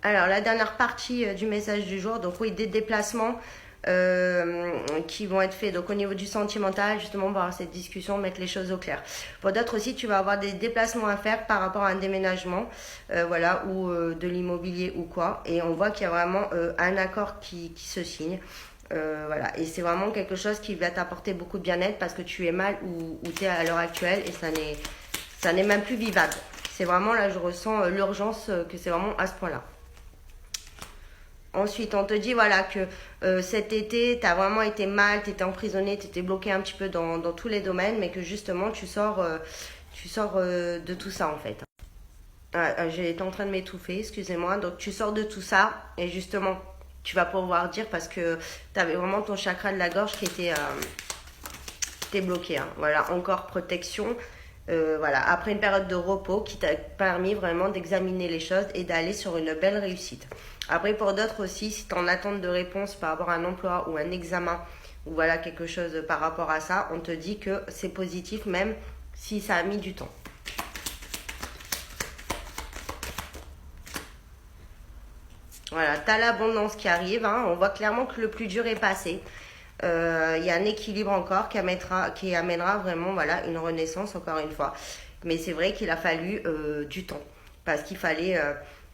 Alors, la dernière partie du message du jour, donc oui, des déplacements qui vont être faits. Donc, au niveau du sentimental, justement, on va avoir cette discussion, mettre les choses au clair. Pour d'autres aussi, tu vas avoir des déplacements à faire par rapport à un déménagement, voilà, ou de l'immobilier ou quoi. Et on voit qu'il y a vraiment un accord qui se signe. Voilà, et c'est vraiment quelque chose qui va t'apporter beaucoup de bien-être parce que tu es mal où tu es à l'heure actuelle et ça n'est même plus vivable. C'est vraiment là, je ressens l'urgence que c'est vraiment à ce point-là. Ensuite, on te dit voilà que cet été, tu as vraiment été mal, tu étais emprisonné, tu étais bloqué un petit peu dans tous les domaines, mais que justement, tu sors de tout ça en fait. J'étais en train de m'étouffer, excusez-moi. Donc, tu sors de tout ça et justement, tu vas pouvoir dire parce que tu avais vraiment ton chakra de la gorge qui était bloqué. Hein. Voilà, encore protection. Voilà, après une période de repos qui t'a permis vraiment d'examiner les choses et d'aller sur une belle réussite. Après, pour d'autres aussi, si tu es en attente de réponse par rapport à un emploi ou un examen ou voilà quelque chose par rapport à ça, on te dit que c'est positif même si ça a mis du temps. Voilà, tu as l'abondance qui arrive. Hein. On voit clairement que le plus dur est passé. Il y a un équilibre encore qui amènera vraiment voilà, une renaissance encore une fois. Mais c'est vrai qu'il a fallu du temps. Parce qu'il fallait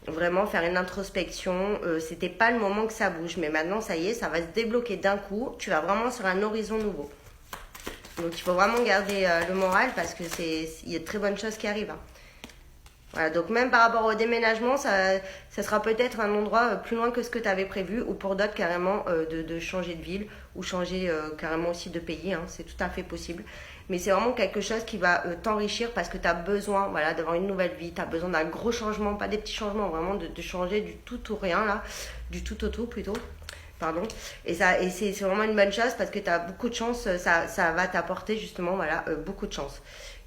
vraiment faire une introspection. C'était pas le moment que ça bouge. Mais maintenant, ça y est, ça va se débloquer d'un coup. Tu vas vraiment sur un horizon nouveau. Donc il faut vraiment garder le moral parce que il y a de très bonnes choses qui arrivent. Hein. Voilà, donc même par rapport au déménagement, ça sera peut-être un endroit plus loin que ce que tu avais prévu, ou pour d'autres carrément de changer de ville, ou changer carrément aussi de pays, hein, c'est tout à fait possible. Mais c'est vraiment quelque chose qui va t'enrichir parce que tu as besoin voilà, d'avoir une nouvelle vie, tu as besoin d'un gros changement, pas des petits changements, vraiment de changer du tout au rien, là, du tout au tout plutôt. Pardon. Et c'est vraiment une bonne chose parce que tu as beaucoup de chance, ça va t'apporter justement voilà, beaucoup de chance.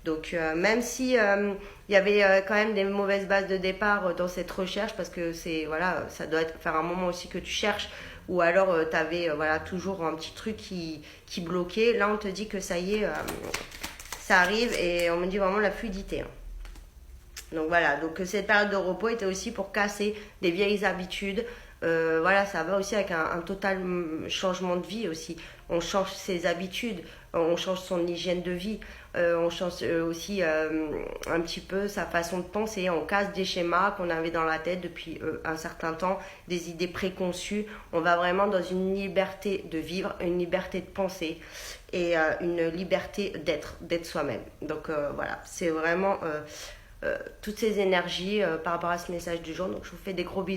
Donc même si il y avait quand même des mauvaises bases de départ dans cette recherche parce que c'est voilà ça doit faire un moment aussi que tu cherches ou alors tu avais voilà toujours un petit truc qui bloquait. Là on te dit que ça y est ça arrive et on me dit vraiment la fluidité. Hein. Donc voilà, donc cette période de repos était aussi pour casser des vieilles habitudes. Voilà, ça va aussi avec un total changement de vie aussi. On change ses habitudes, on change son hygiène de vie, on change aussi un petit peu sa façon de penser. On casse des schémas qu'on avait dans la tête depuis un certain temps, des idées préconçues. On va vraiment dans une liberté de vivre, une liberté de penser et une liberté d'être soi-même. Donc voilà, c'est vraiment toutes ces énergies par rapport à ce message du jour. Donc je vous fais des gros bisous.